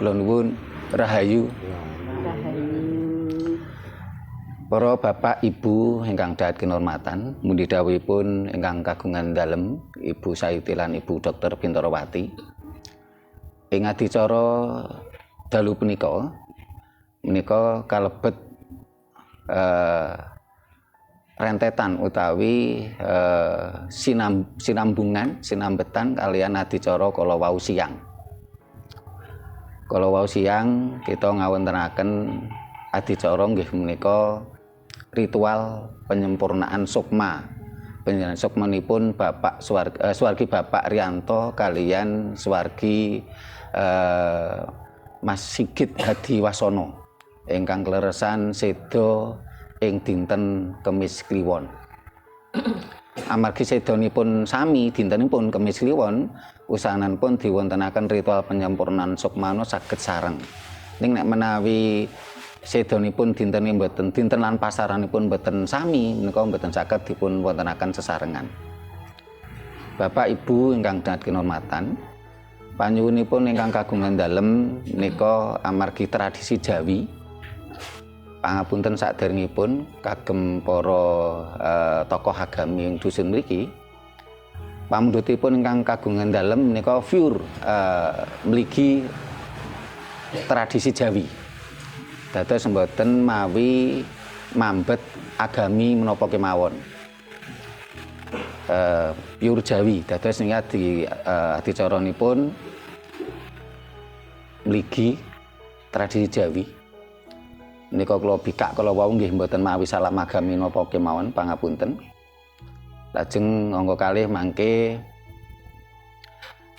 kula nuwun rahayu. Para bapak ibu ingkang dahat kinurmatan, mugi dawuhipun ingkang kagungan dalem Ibu Sayuti lan Ibu Dr. Bintarawati. Ing adicara dalu menika kalebet rentetan utawi sinambetan kalian adicara kala wau siang. Kala wau siang kita ngawontenaken adicara nggih menika ritual penyempurnaan sukma. Panjenengan sukmanipun Bapak Suwargi Bapak Riyanto kalian Suwargi Mas Sigit Hadiwasono ingkang kleresan seda ing dinten Kemis Kliwon. Amargi sedanipun sami dintenipun Kemis Kliwon, usahanipun diwontenaken ritual penyempurnaan sukmana saged sareng. Ning nek menawi sedanipun dinten lan pasaranipun boten sami, menika boten saged dipun wontenaken sesarengan. Bapak Ibu ingkang dahat kinurmatan, panyuwunipun ingkang kagungan dalem menika amargi tradisi Jawi. Pangapunten saderengipun kagem para tokoh agami ing dusun mriki. Pamundhutipun ingkang kagungan dalem menika pure mligi tradisi Jawi. Dados mboten mawi mambet agami menapa kemawon. Pure Jawi. Dados nika adicaranipun mligi tradisi Jawi. Menika kula bikak kala wau nggih mboten mawi salam agami napa kemawon, pangapunten. Lajeng angka kalih mangke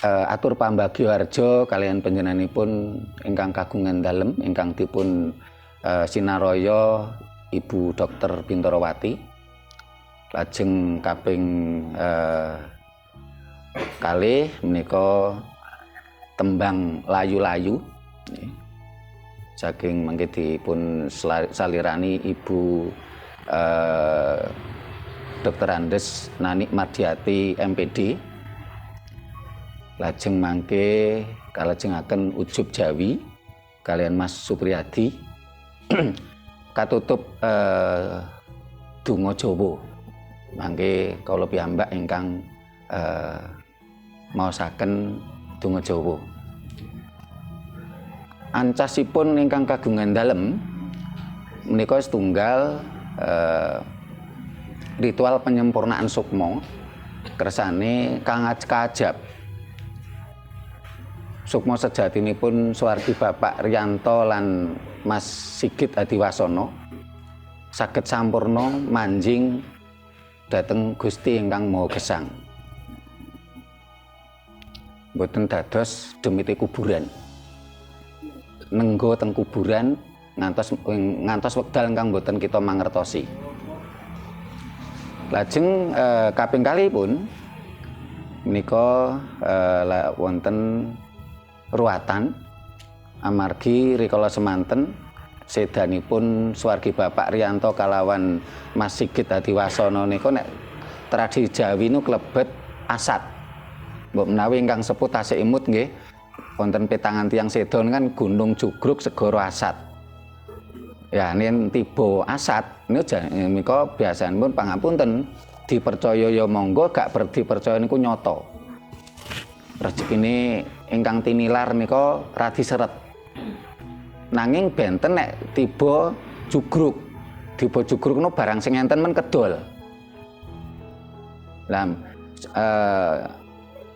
atur pambagya harja kalian panjenenganipun ingkang kagungan dalem ingkang dipun sinaraya Ibu Dr. Bintarawati. Lajeng kaping kalih menika tembang layu-layu saking mangke dipun salirani Ibu Dr. Andes Nanik Mardiati MPD. Lajeng mangke kalajengaken ujub Jawi kalian Mas Supriyadi. Katutup donga Jawa. Mangke kula piyambak ingkang maosaken donga Jawa. Ancasipun ingkang kagungan dalem menika setunggal ritual penyempurnaan sukma kersane kang kajab. Sukma sejatinipun Suwargi Bapak Riyanto lan Mas Sigit Hadiwasono saged sampurna manjing dhateng Gusti ingkang Maha Gesang. Boten dados demite kuburan. Nenggo teng kuburan ngantos wekdal ingkang boten kita mangertosi. Lajeng kaping kalihipun menika wonten ruatan amargi rikala semanten sedanipun Suwargi Bapak Riyanto kalawan Mas Sigit Hadiwasono nika nek tradisi Jawi nu klebet asat. Mbok menawi ingkang sepuh tasih imut nggih wonten petangan tiyang sedon kan Gunung Jugruk Segara Asat. Ya nen tiba asat menika biasanipun pangapunten dipercaya ya monggo gak dipercaya niku nyata. Rezekine ingkang tinilar nika radi seret. Nanging benten nek tiba jugruk. Tiba jugruk no barang sing enten men kedol. Lah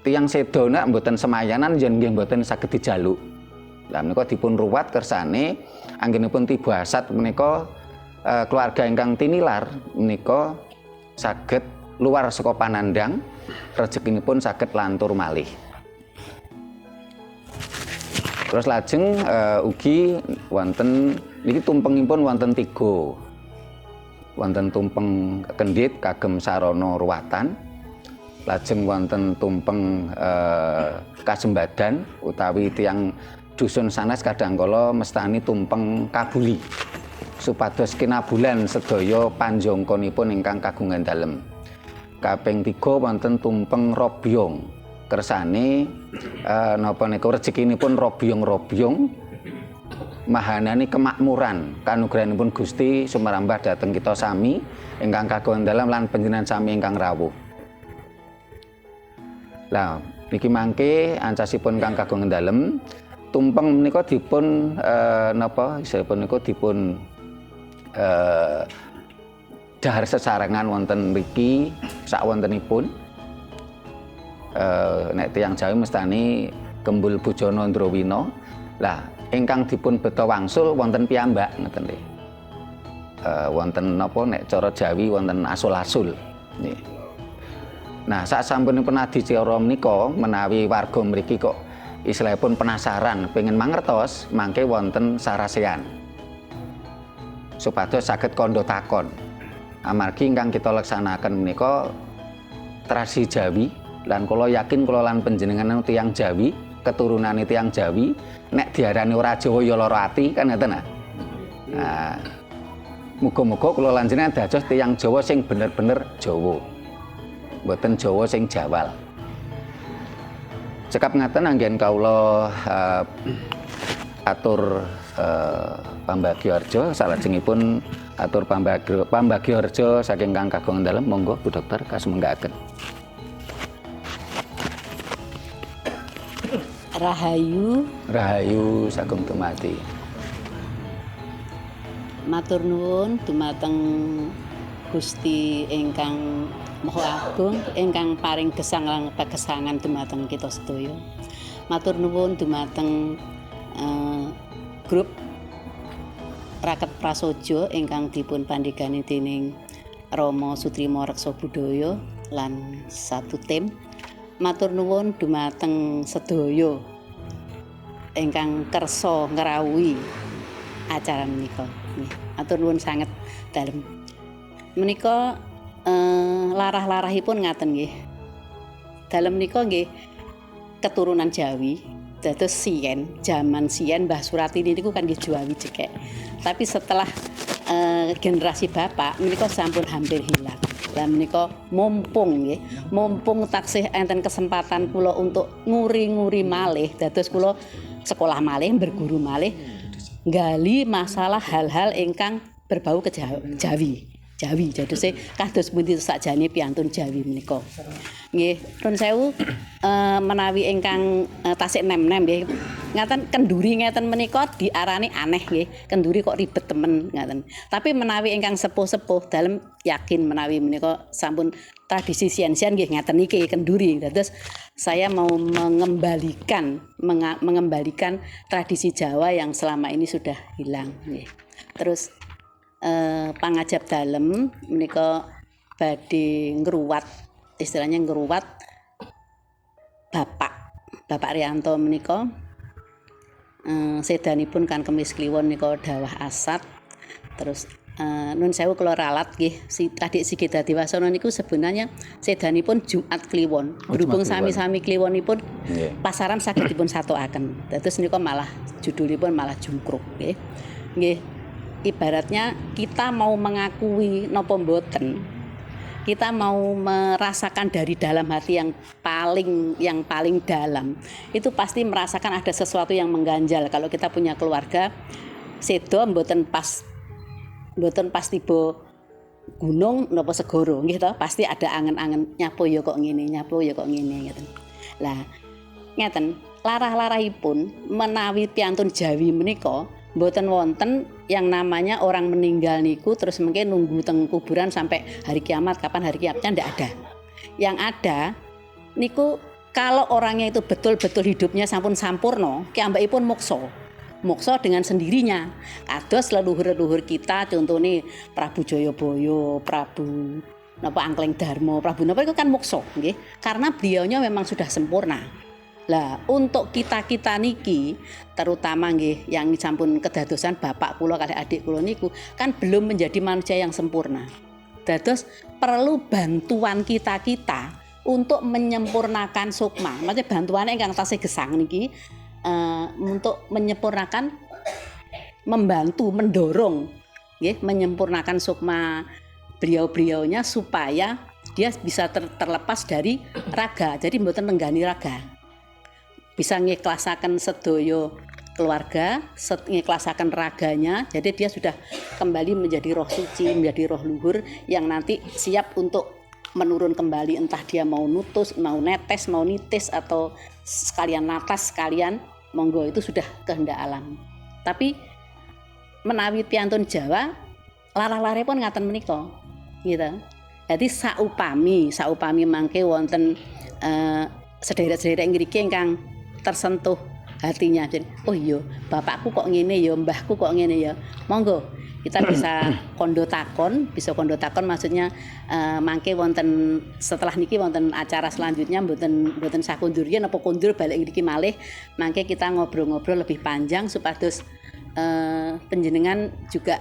tiyang sedo nek mboten semayanan yen nggih mboten saged dijaluk. Lah menika dipun ruwat kersane anggenipun tiba asat menika keluarga ingkang tinilar menika saged luar saka panandang rezekinipun saged lantur malih. Terus lajeng ugi wonten niki tumpengipun wonten 3. Wonten tumpeng kendhit kagem sarana ruwatan. Lajeng wonten tumpeng kasembadan utawi tiyang dusun sanes kadangkala mestani tumpeng kabuli. Supados kinabulan sedaya panjangkanipun ingkang kagungan dalem. Kaping 3 wonten tumpeng robyong. kersane napa niku rezekinipun robyong-robyong mahanani kemakmuran kanugrahanipun Gusti sumerambah dhateng kita sami ingkang kagungan dalem lan panjenengan sami ingkang rawuh. Lah niki mangke ancasipun kang kagungan dalem tumpeng menika dipun napa isihipun niku dipun dahar sesarengan wonten mriki sakwontenipun nek tiyang Jawi mestani Gembul Bujana Ndrawina. Lah ingkang dipun beta wangsul wonten piyambak ngeten nggih. Wonten napa nek cara Jawi wonten asul-asul nggih. Nah, sasampunipun adicara menika menawi warga mriki kok istilahipun penasaran pengen mangertos mangke wonten sarasean. Supados saged kandha takon. Amargi ingkang kita laksanaken menika tradisi Jawi lan kula yakin kula lan panjenengan tiyang Jawi, keturunane tiyang Jawi, nek diarani ora Jawa ya lara ati kan ngeten nah. Nah, muga-muga kula lan jenengan dados tiyang Jawa sing bener-bener Jawa. Mboten Jawa sing jawal. Cekap ngaten anggen kawula atur pambagioharja salajengipun atur pambagioharja saking kang kagungan dalem monggo Bu Dokter kasumenggaken. Rahayu sagung dumadi. Matur nuwun dumateng Gusti ingkang Maha Agung ingkang paring gesang lan pagesangan dumateng kita sedaya. Matur nuwun dumateng grup Raket Prasaja ingkang dipun pandhegani dening Rama Sutrima Reksa Budaya lan satu tim. Matur nuwun dumateng sedaya ingkang kersa ngrawuhi acara menika. Matur nuwun sanget dalem. Menika larah-larahipun ngaten nggih. Dalem menika nggih keturunan Jawi, dados Sien, jaman Sien Mbah Suratini niku kan nggih Jawi cekek. Tapi setelah generasi bapak menika sampun hampir hilang. Lah menika mumpung nggih, mumpung taksih enten kesempatan kula untuk nguri-nguri malih, dados kula sekolah malih, berguru malih, nggali masalah hal-hal ingkang berbau ke Jawi. Dados kados pundi sakjane piantun Jawi menika. Nggih, nuwun sewu menawi ingkang tasik nem-nem nggih. Ngaten kenduri ngeten menika diarani aneh nggih. Kenduri kok ribet temen ngaten. Tapi menawi ingkang sepuh-sepuh dalem yakin menawi menika sampun tradisi sian-sian nggih ngaten niki kenduri. Dados saya mau mengembalikan tradisi Jawa yang selama ini sudah hilang nggih. Terus pangajab dalem menika badhe ngruwat, istilahnya ngruwat Bapak Riyanto menika sedanipun kan Kemis Kliwon nika dawah asat. Terus nun sewu kula ralat nggih si Adik Sigit Dadiwasono niku sebenarnya sedanipun Jumat Kliwon. Berhubung sami-sami kliwonipun pasaran saged dipun satokaken. Dados nika malah judulipun malah jungkruk nggih. Nggih. Ibaratnya kita mau mengakui napa mboten, kita mau merasakan dari dalam hati yang paling dalam, itu pasti merasakan ada sesuatu yang mengganjal. Kalau kita punya keluarga sedo mboten pas tiba gunung napa segara nggih to, pasti ada angen-angen nyapo ya kok ngene ngeten. Lah ngeten, larah-larahipun menawi piantun Jawi menika mboten wonten yang namanya orang meninggal niku terus mungkin nunggu teng kuburan sampai hari kiamat, kapan hari kiamatnya ndak ada. Yang ada niku kalau orangnya itu betul-betul hidupnya sampun sampurno, kiambakipun moksa dengan sendirinya. Kados leluhur-leluhur kita contohnya Prabu Jayabaya, Prabu napa Angkleng Darma, Prabu napa itu kan moksa nggih. Karena beliaunya memang sudah sempurna. Lah untuk kita niki terutama nggih yang sampun kedadosan bapak kula kali adik kula niku kan belum menjadi manusia yang sempurna. Dados perlu bantuan kita untuk menyempurnakan sukma. Maksudnya bantuannya ingkang tasih gesang niki untuk menyempurnakan, membantu, mendorong nggih menyempurnakan sukma beliau-beliaunya supaya dia bisa terlepas dari raga. Jadi mboten nenggani raga. Bisa ngiklasaken sedaya keluarga, ngiklasaken raganya. Jadi dia sudah kembali menjadi roh suci, menjadi roh luhur yang nanti siap untuk menurun kembali, entah dia mau nutus, mau netes, mau nitis, atau sekalian natas, sekalian monggo, itu sudah kehendak alam. Tapi menawi piantun Jawa larah-lare pun ngaten menika gitu. Jadi saupami mangke wonten sederek-sederek ngriki ingkang tersentuh hatinya. Jadi, oh iya, bapakku kok ngene ya, mbahku kok ngene ya. Monggo kita bisa kondo takon maksudnya mangke wonten setelah niki wonten acara selanjutnya mboten sakundurien apa kundur balik ngriki malih, mangke kita ngobrol-ngobrol lebih panjang supados panjenengan juga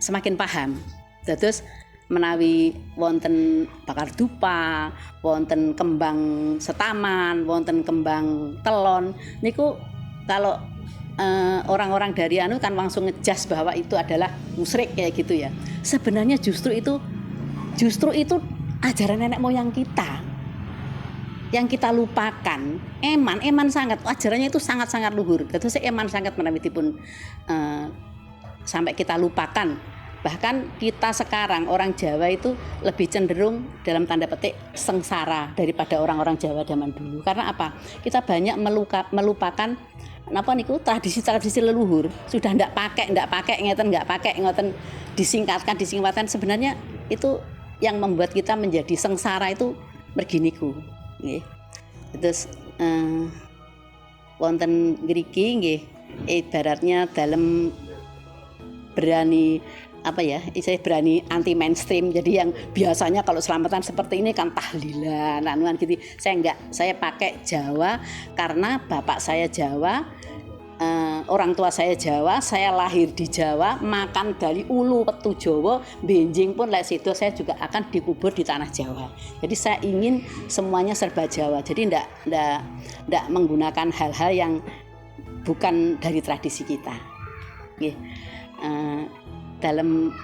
semakin paham. Terus menawi wonten bakar dupa, wonten kembang setaman, wonten kembang telon, niku kalau orang-orang dari anu kan langsung ngejas bahwa itu adalah musyrik kayak gitu ya. Sebenarnya justru itu ajaran nenek moyang kita yang kita lupakan. Eman sangat, ajarannya itu sangat-sangat luhur. Terus eman sangat menawi dipun sampai kita lupakan. Bahkan kita sekarang orang Jawa itu lebih cenderung dalam tanda petik sengsara daripada orang-orang Jawa zaman dulu. Karena apa? Kita banyak melupakan napa niku tradisi leluhur. Sudah ndak pakai ngeten disingkatkan. Sebenarnya itu yang membuat kita menjadi sengsara itu mergi niku. Nggih. Terus wonten ngriki nggih ibaratnya dalam berani berani anti mainstream. Jadi yang biasanya kalau selamatan seperti ini kan tahlilan anuan gitu. Saya pakai Jawa karena bapak saya Jawa, orang tua saya Jawa, saya lahir di Jawa, makan dari ulu petu Jawa, benjing pun lek sido saya juga akan dikubur di tanah Jawa. Jadi saya ingin semuanya serba Jawa. Jadi ndak menggunakan hal-hal yang bukan dari tradisi kita. Nggih. Dalam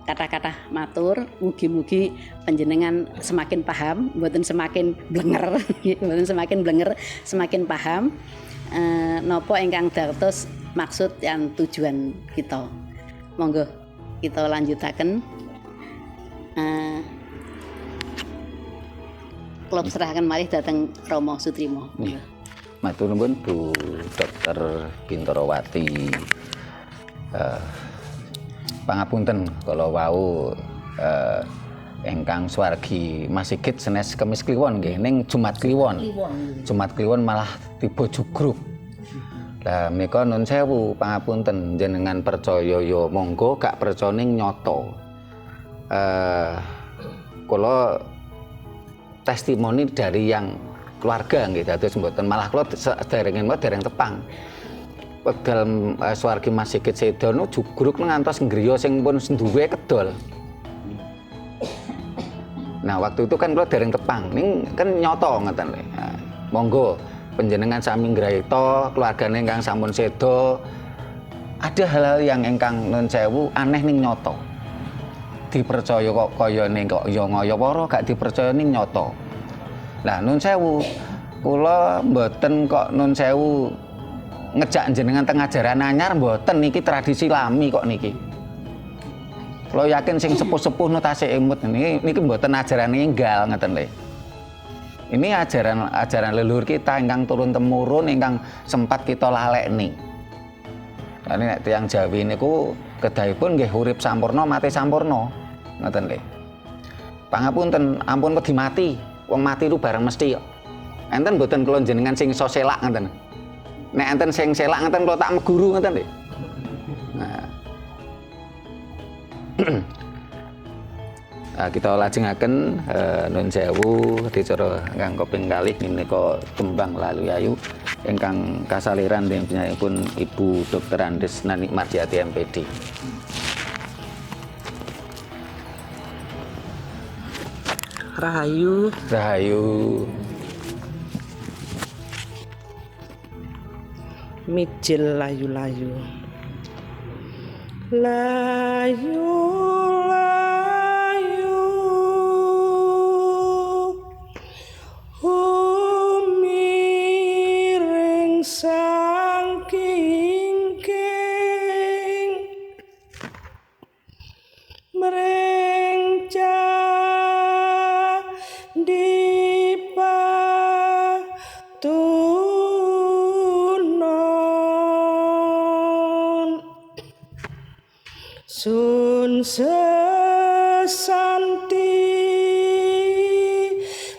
kata-kata matur, mugi-mugi panjenengan semakin paham, mboten semakin blenger, semakin paham napa ingkang dados maksud dan tujuan kita. Monggo kita lanjutaken. Kula serahaken malih dhateng Rama Sutrimo. Matur nuwun Bu Dr. Bintorawati. Pangapunten kalau wau ingkang swargi Mas Sigit senes Kemis kliwon nggih ning Jumat kliwon. Jumat kliwon malah tiba jugruk. Lah menika nun sewu pangapunten jenengan percaya ya monggo, gak percaya ning nyoto. Kula testimoni dari yang keluarga nggih dados mboten malah kula dereng tepang. Wekdal swargi Mas Sigit Sedono jugruk ngantos ngriya sing pun duwe kedol. Nah, waktu itu kan kula dereng tepang, ning kan nyoto ngoten lho. Nah, monggo panjenengan sami nggraita keluargane ingkang sampun sedo. Ada hal-hal yang ingkang nun sewu aneh ning nyoto. Dipercaya kok kayane kok ya ngaya-wara, gak dipercaya ning nyoto. Lah nun sewu kula mboten kok nun sewu ngejak jenengan teng ajaran anyar mboten, niki tradisi lami kok niki. Kula yakin sing sepuh-sepuh nu tasih emut niki mboten ajaran enggal ngoten lho. Ini ajaran leluhur kita ingkang turun temurun ingkang sempat kita lalekni. Lah nek tiyang Jawi niku kedahipun nggih urip sampurna mati sampurna ngoten lho. Pangapunten ampun wedi mati, wong mati itu bareng mesti kok. Enten mboten kula jenengan sing iso selak ngoten. Nek enten sing selak ngeten kula tak meguru ngeten lho. Nah. Kita lajengaken nun sewu dicara ingkang kaping kalih menika tembang Lalu Ayu ingkang kasaliran pun Ibu Dr. Andes Nani Marjati MPD. Rahayu. Mijil layu-layu. Layu-layu saking mrencah dipatunon sun sesanti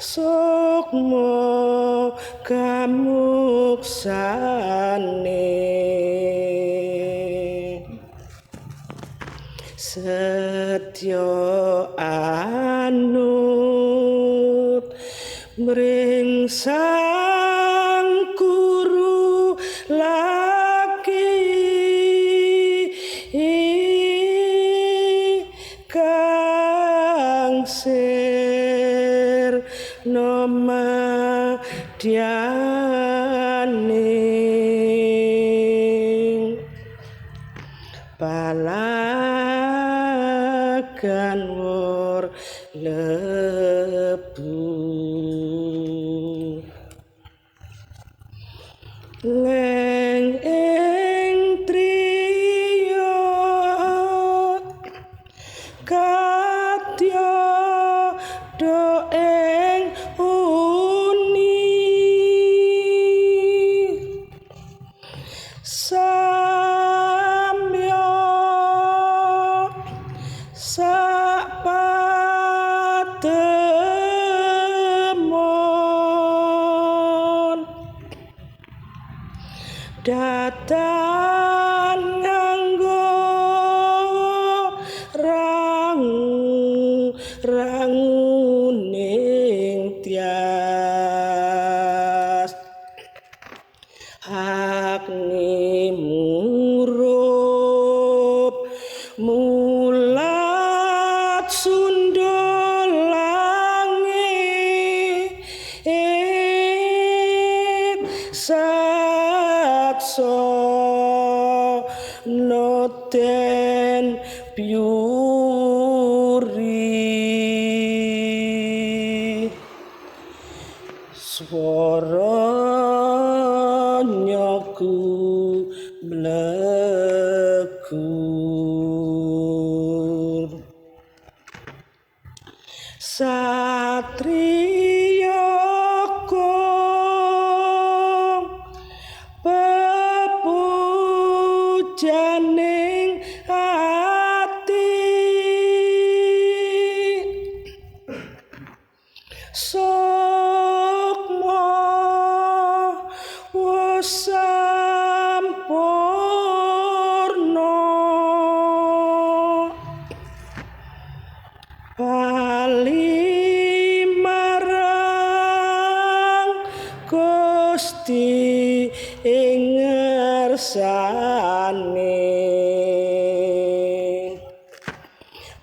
sukma kamuksane setya anut mring sang guru laki kang sirna madyaning palagan wor lebu leng ing triya kadya do ing uni samya sapatemon datan nganggo ranguning tias agni murup mulat sundol langit satso noten piuri swara nyaku blegur satriya kong pepujaning ati sukma wasampurna bali marang Gusti ing ngersane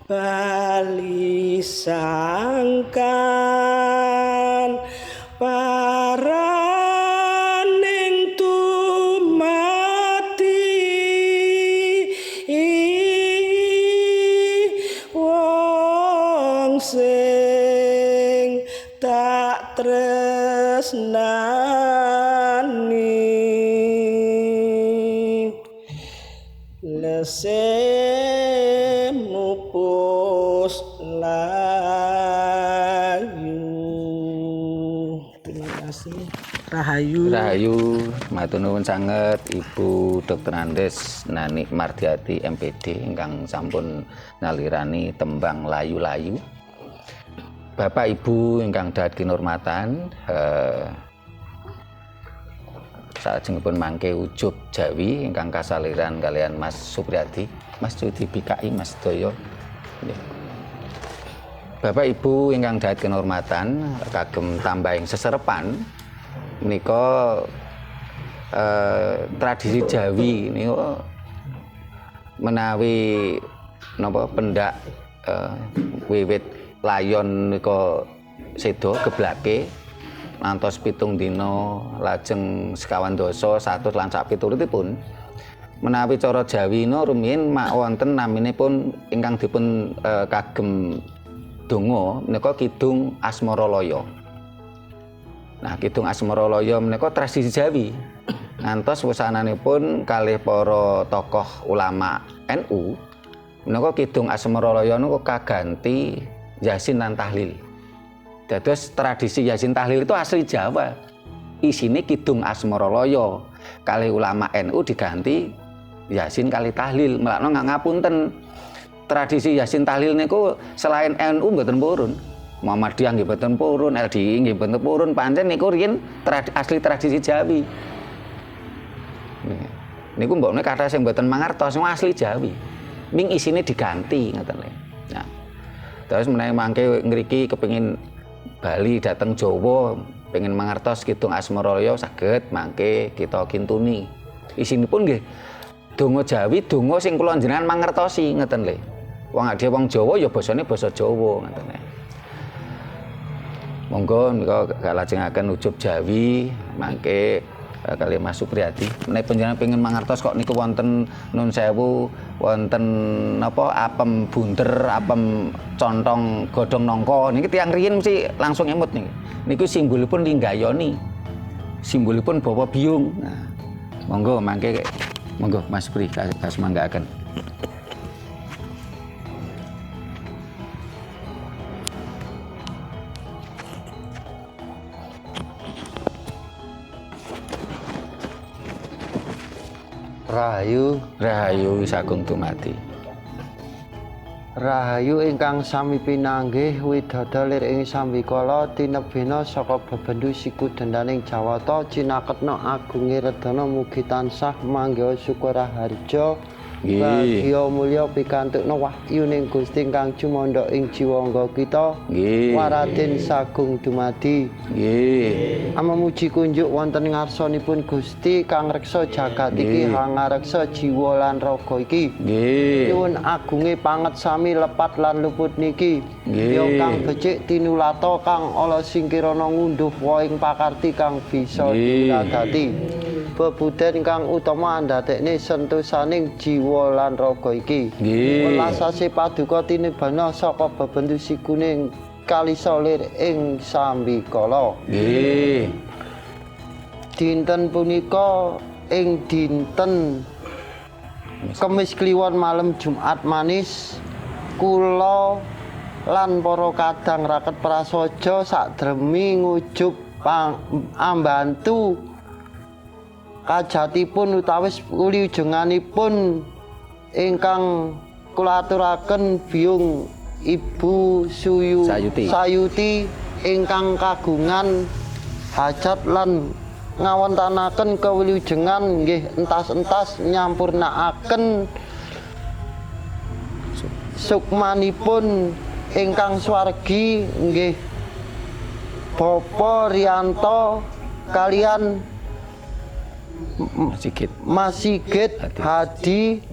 bali sangkan paraning tumati wong sing tak tresnani lesem mupus layu. Terima kasih. Rahayu. Rahayu, matur nuwun sanget Ibu Dr. Andes Nani Mardiati MPD ingkang sampun nalirani tembang layu-layu. Bapak Ibu ingkang dahat kinurmatan, salajengipun mangke ujub Jawi ingkang kasaliran kalian Mas Supriyadi, Mas Judi BKI, Mas Doyo. Bapak Ibu ingkang dahat kinurmatan, kagem tambahing seserepan menika tradisi Jawi niku menawi napa pendak wiwit layon nika seda geblake ngantos 7 dina lajeng sekawan dasa 100 lan sak piturutipun menawi cara Jawina rumiyin mak wonten naminipun ingkang dipun kagem donga menika Kidung Asmaralaya. Nah, Kidung Asmaralaya menika tradisi Jawi. Ngantos wusananipun kalih para tokoh ulama NU menika Kidung Asmaralaya niku kaganti Yasin lan tahlil. Dados tradisi Yasin tahlil itu asli Jawa. Isine Kidung Asmaralaya kalih ulama NU diganti Yasin kali tahlil. Melakno ngapunten. Tradisi Yasin tahlil niku selain NU mboten purun. Muhammadiyah nggih mboten purun, LDI nggih mboten purun, pancen niku riyen asli tradisi Jawi. Niku mbokne kata sing mboten mangertos asli Jawi. Ming isine diganti ngoten lho. Nah. Terus menawi mangke ngriki kepengin bali dhateng Jawa, pengen mangertos Kidung Asmaralaya saged mangke kita kintuni. Isinipun nggih donga Jawi, donga sing kula njenengan mangertosi ngoten lho. Wong adhe wong Jawa ya basane basa Jawa ngoten lho. Monggo nika kalajengaken ujub Jawi mangke kali Mas Supriyadi. Menawi panjenengan pengen mangertos kok niku wonten Nun Sewu, wonten napa apem bunter, apem contong godhong nangka. Niki tiyang riyin mesti langsung emut niki. Niku simbolipun linggayoni. Simbolipun bawa biyung. Nah, monggo mangke monggo Mas Pri kasmanggaken. Rahayu sagung dumadi. Rahayu ingkang sami pinanggih widodol lir ing sambikala tinebena saka bebendu siku dendaning Jawata cinaketna agunge redana mugi tansah manggiha syukur raharja bagya mulya pikantukna wahyuning Gusti kang cumandha ing jiwangga kita waraden sagung dumadi. Nggih. Amamuji kunjuk wonten ngarsanipun Gusti kang reksa jagat iki hangareksa jiwa lan raga iki. Nggih. Nyuwun agunge panget sami lepat lan luput niki. Ya kang becik tinulata kang ala singkirana ngunduh waing pakarti kang bisa diladati. Bebuden kang utama andadekne sentosaning jiwa lan raga iki. Welasase paduka tinibana saka bebendu sikuning kalisa lir ing sambikala. Nggih. Dinten punika ing dinten Kemis Kliwon malem Jumat manis kula lan para kadang raket prasaja sadremi ngujub ambantu kajatipun utawis wujudanipun ingkang kula aturaken biyung Ibu Sayuti ingkang kagungan hajat lan ngawontanaken kewilujengan nggih entas-entas nyampurnakaken sukmanipun ingkang swargi nggih Bapa Riyanto kalian Mas Sigit Hadi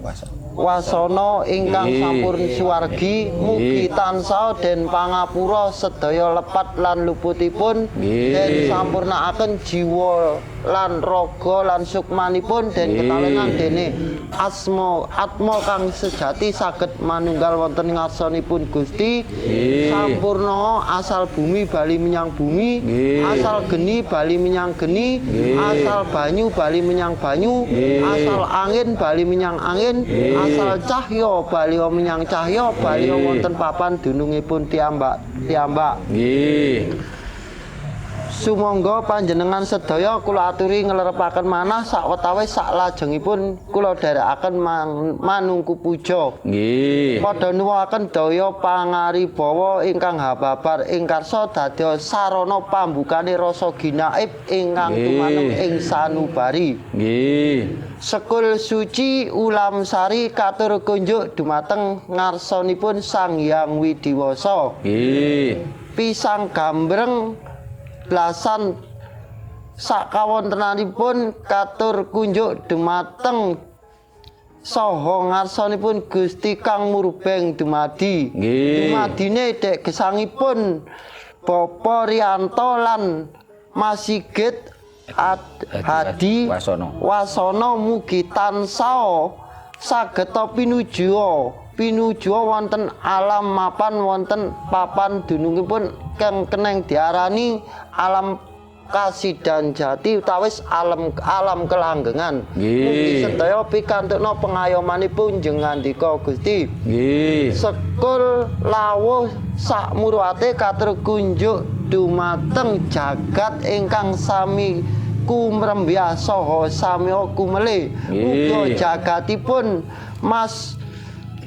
Wasono ingkang sampun suwargi mugi tansah den pangapura sedaya lepat lan luputipun den sampurnakaken jiwa lan raga lan sukmanipun den ketalengan dene atma kang sejati saged manunggal wonten ngarsanipun Gusti sampurna asal bumi bali menyang bumi asal geni bali menyang geni asal banyu bali menyang banyu asal angin bali menyang angin asal cahya bali menyang cahya bali wonten papan dunungipun tiyambak nggih. Sumangga panjenengan sedaya kula aturi nglerepaken manah sawetawis saklajengipun kula dherekaken manungku puja. Nggih. Padha nuwuhaken daya pangaribawa ingkang hababar ing karsa dadi sarana pambukane rasa ginaib ingkang tumanem ing sanubari. Nggih. Sekul suci ulam sari katur kunjuk dumateng ngarsanipun Sang Hyang Widiwasa. Nggih. Pisang gambreng belasan sakawontenanipun katur kunjuk dumateng saha ngarsanipun Gusti kang murbeng dumadi. Dumadine dek gesangipun Bapa Riyanto lan Mas Sigit Hadi Wasono mugi tansah sageta pinuju wonten alam mapan wonten papan dunungipun kang keneng diarani alam kasidan jati utawi alam kelanggengan. Nggih. Mugi sedaya pikantukna pengayomanipun jeneng ngandika Gusti. Nggih. Sekul lawuh sak murwate katur kunjuk dumateng jagat ingkang sami kumrembah saha sami kumele. Muga jagatipun Mas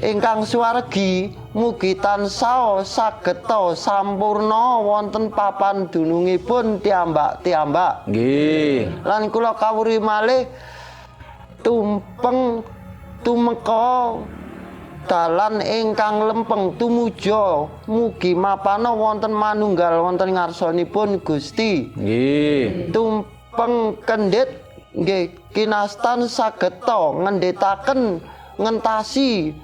ingkang suwargi mugi tansah sageta sampurna wonten papan dunungipun tiambak-tiambak. Nggih. Lan kula kawuri malih tumpeng tumeka dalan ingkang lempeng tumuja mugi mapana wonten manunggal wonten ngarsanipun Gusti. Nggih. Tumpeng kendhit nggih kinastan sageta ngendhetaken ngentasi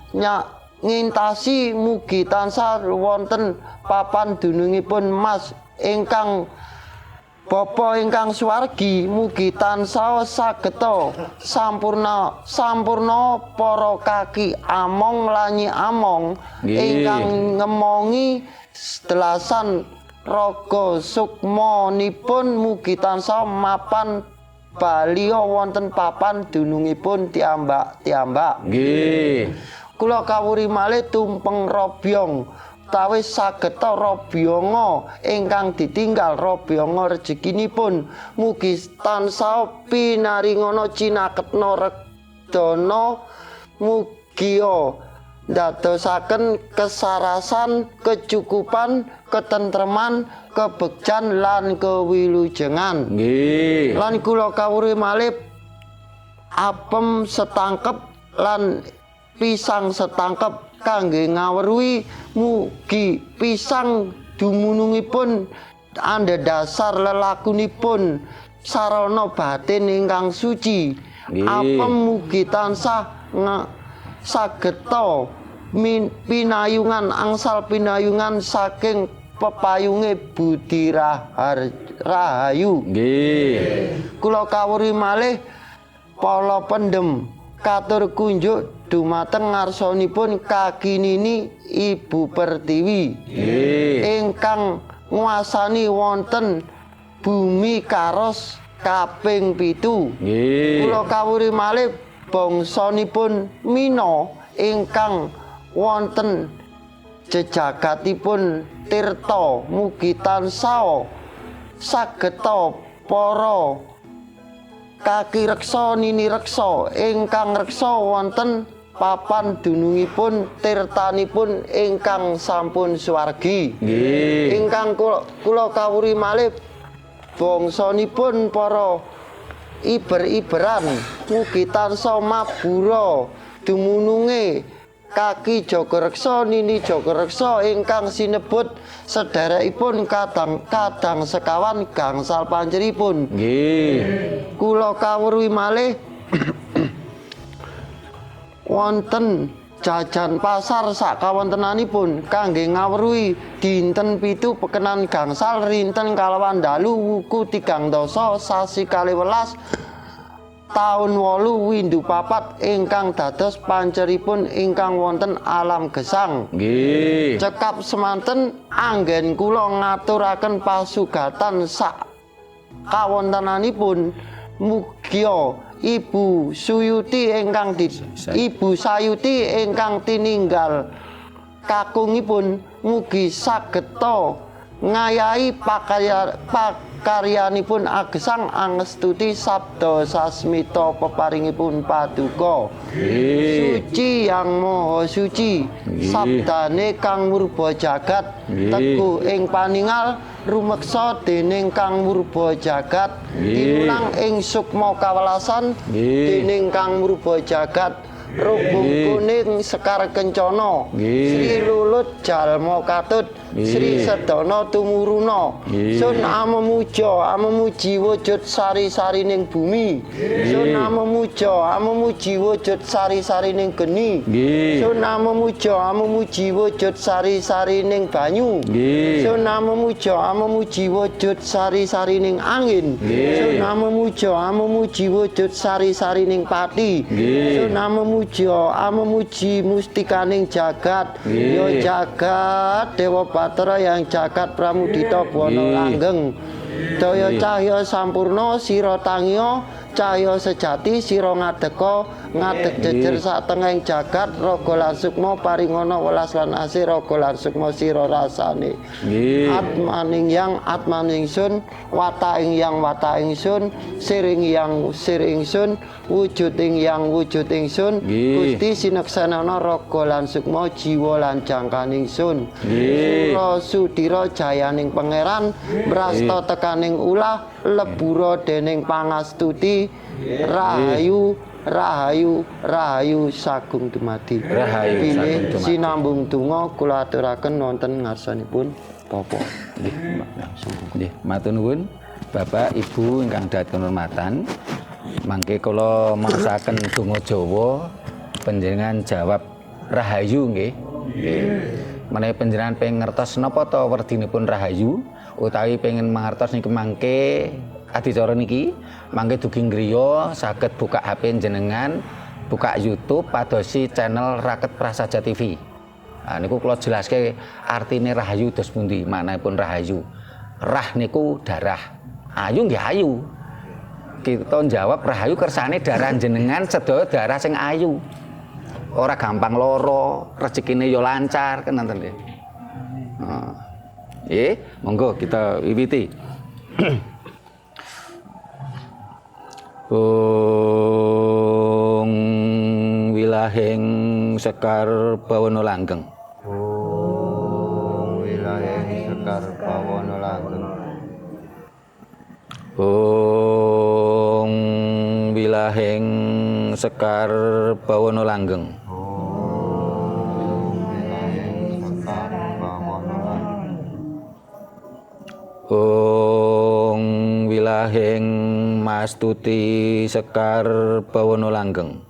ngintasi mugi tansah wonten papan dunungipun Mas ingkang Bapa ingkang suwargi mugi tansah sageta sampurna para kaki among lanyi among ingkang ngemongi sedelasan raga sukmanipun mugi tansah mapan baliya wonten papan dunungipun tiambak-tiambak. Nggih. Kula kawuri malih tumpeng robyong utawi sageta robyonga ingkang ditinggal robyonga rezekinipun mugi tansah pinaringana cinaketna redana mugi ndadosaken kesarasan kecukupan ketentreman kebegjan lan kewilujengan. Nggih. Lan kula kawuri malih apem setangkep lan pisang setangkep kangge ngaweruhi mugi pisang dumunungipun andhedhasar lelakunipun sarana batin ingkang suci. Apem mugi tansah sageta pinayungan angsal pinayungan saking pepayunge Budi Rahayu. Nggih. Kula kawuri malih para pendem katur kunjuk dumateng ngarsanipun Kakinini Ibu Pertiwi ingkang nguasani wonten bumi Karos kaping 7. Kula kawuri malih bangsanipun Mina ingkang wonten jejagatipun Tirta mugi tansah sageta para kaki reksa nini reksa ingkang reksa wonten papan dunungipun tirtanipun ingkang sampun suwargi. Nggih. Ingkang kula kawuri malih bangsanipun para iber-iberan mugi tansah mabura dumununge kaki Jagareksa nini Jagareksa ingkang sinebut sedherekipun kadang sekawan gangsal panjeripun. Nggih. Kula kawruhi malih wonten jajan pasar sakawontenanipun kangge ngawruhi dinten 7 pekenan gangsal rinten kalawan dalu wuku 3 dasa sasi 12 taun 8 windu 4 ingkang dados panceripun ingkang wonten alam gesang. Nggih. Cekap semanten anggen kula ngaturaken pasugatan sak kawontenanipun mugia Ibu Sayuti ingkang tininggal kakungipun mugi sageta ngayahi pakaryanipun agesang angestuti sabda sasmita peparingipun paduka. Suci yang maha suci sabdane kang murba jagat teguh ing paningal rumeksa dening kang murba jagat tinulang ing sukma kawelasan dening kang murba jagat rubung kuning sekar kencana Sri lulut jalma katut Sri sedana tumuruna sun amemuji wujud sari-sarining bumi sun amemuji wujud sari-sarining geni sun amemuji wujud sari-sarining banyu sun amemuji wujud sari-sarining angin sun amemuji wujud sari-sarining pati sun amemuji mustikaning jagat ya jagat Dewa Batara yang jagat pramudita buwana langgeng Daya cahya sampurna sira tangya cahya sejati sira ngadeka ngadeg jejer satengahing jagat raga lan sukma paringana welas lan asih raga lan sukma sira rasane atmaning yang atmaning sun wataing yang wataing sun siring yang siring sun wujuding yang wujuding sun Gusti sineksanana raga lan sukma jiwa lan jangkaning sun sura sudira jayaning pangeran brasta tekaning ulah lebura dening pangastuti rahayu rahayu rahayu sagung dumadi pilih sinambung donga kula aturaken wonten ngarsanipun Bapak nggih matur nuwun Bapak Ibu ingkang dados kehormatan mangke kula maosaken donga Jawa panjenengan jawab rahayu nggih menawi panjenengan pengin ngertos napa ta werdinipun rahayu utawi pengen mangertos niki mangke adicara niki mangke dugi griya saged buka HP jenengan buka YouTube padosi channel Raket Prasaja TV. Nah niku kula jelaske artine rahayu dos pundi maknanipun rahayu. Rah niku darah. Ayu nggih ayu. Kita jawab rahayu kersane darah jenengan sedaya darah sing ayu. Ora gampang lara, rezekine ya lancar kan ngoten nggih. Monggo kita wiwiti. Wilahing Sekar Bawana Langgeng. Wilahing Sekar Bawana Langgeng. Wilahing Sekar Bawana Langgeng. Wilahing Mastuti Sekar Bawana Langgeng.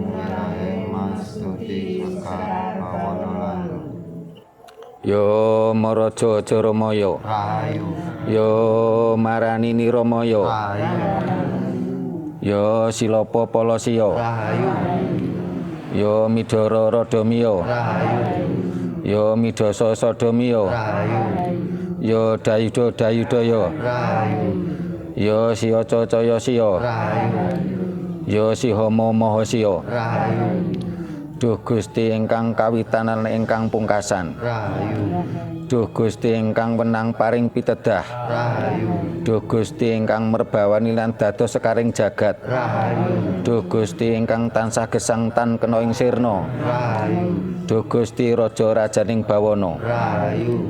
Wilahing Mastuti Sekar Bawana Langgeng. Ya Maraja Jaramaya. Rahayu. Ya Marani Niramaya. Rahayu. Ya Silapa Palasiya. Rahayu. Ya Midara Radamiya. Rahayu. Ya Midasa Sadamiya. Rahayu. Ya Dayuda Dayudaya. Rahayu. Ya Siyaca Cayasiya. Rahayu. Ya Sihama Mahasiya. Rahayu. Duh Gusti ingkang kawitan lan ingkang pungkasan. Rahayu. Duh Gusti ingkang wenang paring pitedah. Rahayu. Duh Gusti ingkang merbawani lan dados sekaring jagat. Rahayu. Duh Gusti ingkang tansah gesang tan kena ing sirna. Rahayu. Duh Gusti Raja Rajaning Bawana. Rahayu.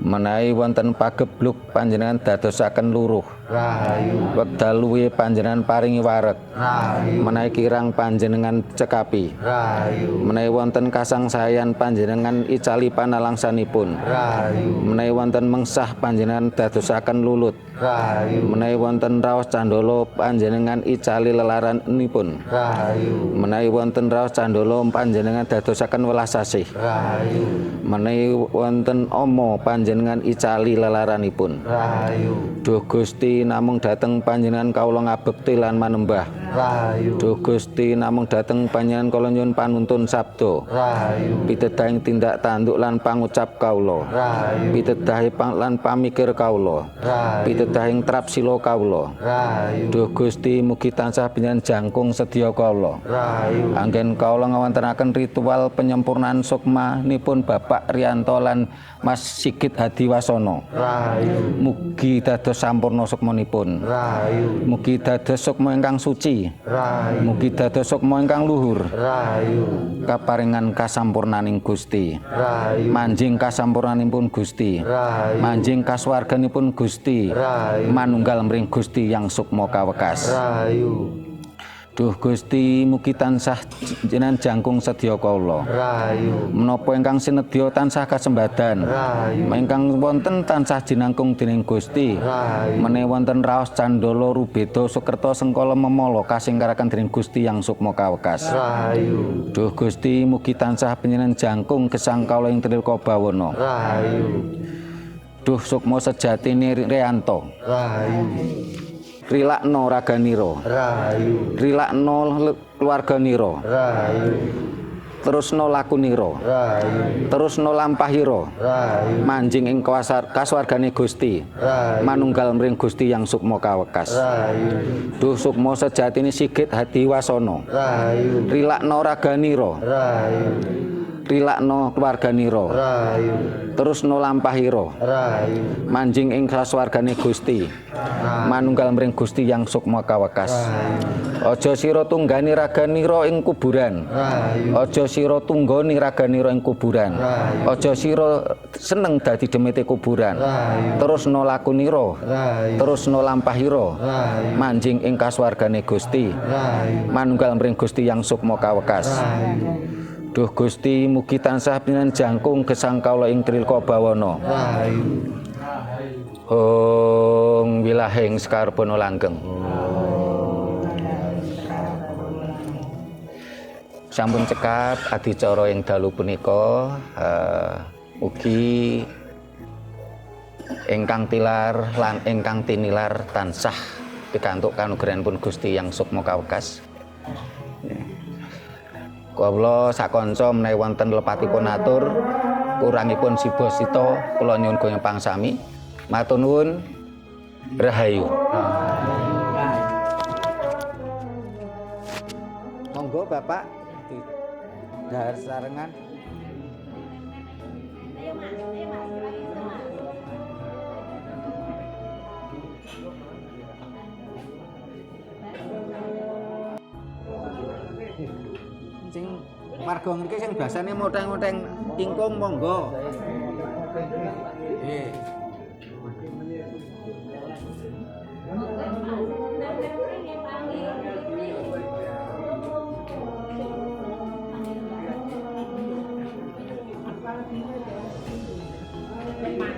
Menawi wonten pagebluk panjenengan dadosaken luruh. Rahayu. Wekdal luwe panjenengan paringi wareg. Rahayu. Menawi kirang panjenengan cekapi. Rahayu. Menawi wonten kasangsayan panjenengan icali panalangsanipun. Rahayu. Menawi wonten mengsah panjenengan dadosaken lulut. Rahayu. Menawi wonten raos candala panjenengan icali lelaranipun. Rahayu. Menawi wonten raos candala panjenengan dadosaken welas asih. Rahayu. Menawi wonten ama panjenengan icali lelaranipun. Rahayu. Duh Gusti namung dhateng panjenengan kawula ngabekti lan manembah. Rahayu. Duh Gusti namung dhateng panjenengan kawula nyuwun panuntun sabda. Rahayu. Pitedahing tindak tanduk lan pangucap kawula. Rahayu. Pitedahing lan pamikir kawula. Rahayu. Pitedahing trapsila kawula. Rahayu. Duh Gusti mugi tansah panjenengan jangkung sedya kawula. Rahayu. Anggen kawula ngawontenaken ritual penyempurnaan sukmanipun Bapak Riyanto lan Mas Sigit Hadiwasono. Rahayu. Mugi dados sampurna sukmanipun. Rahayu. Mugi dados sukma ingkang suci. Rahayu. Mugi dados sukma ingkang luhur. Rahayu. Kaparingan kasampurnaning Gusti. Rahayu. Manjing kasampurnanipun Gusti. Rahayu. Manjing kasuwarganipun Gusti. Rahayu. Manunggal mring Gusti yang sukma kawekas. Rahayu. Duh Gusti mugi tansah jenengan jangkung sedya kawula. Rahayu. Menapa ingkang sinedya tansah kasembadan. Rahayu. Ingkang wonten tansah jinangkung dening Gusti. Rahayu. Menawi wonten raos candala rubeda sukerta sengkala memala kasinggaraken dening Gusti yang sukma kawekas. Rahayu. Duh Gusti mugi tansah panjenengan jangkung gesang kawula ing Trika Bawana. Rahayu. Duh sukma sejatine Riyanto. Rahayu. Rilakno raganira. Rahayu. Rilakno keluarganira. Rahayu. terusno lakunira Rahayu. terusno lampahira Rahayu. manjing ing kasuwargane Gusti Rahayu. manunggal mring Gusti yang sukma kawekas Rahayu. duh sukma sejatine sigit hadi wasana Rahayu. rilakno raganira Rahayu. rilakno keluarganira Rahayu. terusno lampahira Rahayu. manjing ing swargane Gusti manunggal mring Gusti yang sukma kawekas aja sira tunggani raganira ing kuburan Rahayu. aja sira tunggoni raganira ing kuburan Rahayu. aja sira seneng dadi demete kuburan Rahayu. terusno lakunira Rahayu. terusno lampahira Rahayu. manjing ing kasuwargane Gusti Rahayu. manunggal mring Gusti yang sukma kawekas duh Gusti mugi tansah pinen jangkung gesang kawula ing trilka bawana Rahayu. Hong wilahing skarpana langgeng. Sampun cekap adicara ing dalu punika ugi ingkang tilar lan ingkang tinilar tansah pikantuk kanugrahanipun Gusti yang sukma kawekas. Kawula sakanca menawi wonten lepatipun atur kurangipun sibo sita kula nyuwun gaya pangsami. Matur nuwun. Rahayu. Monggo Bapak di dahar sarengan. Sing warga ngriki sing biasane moteng-moteng ingkung monggo. Nggih. Mas,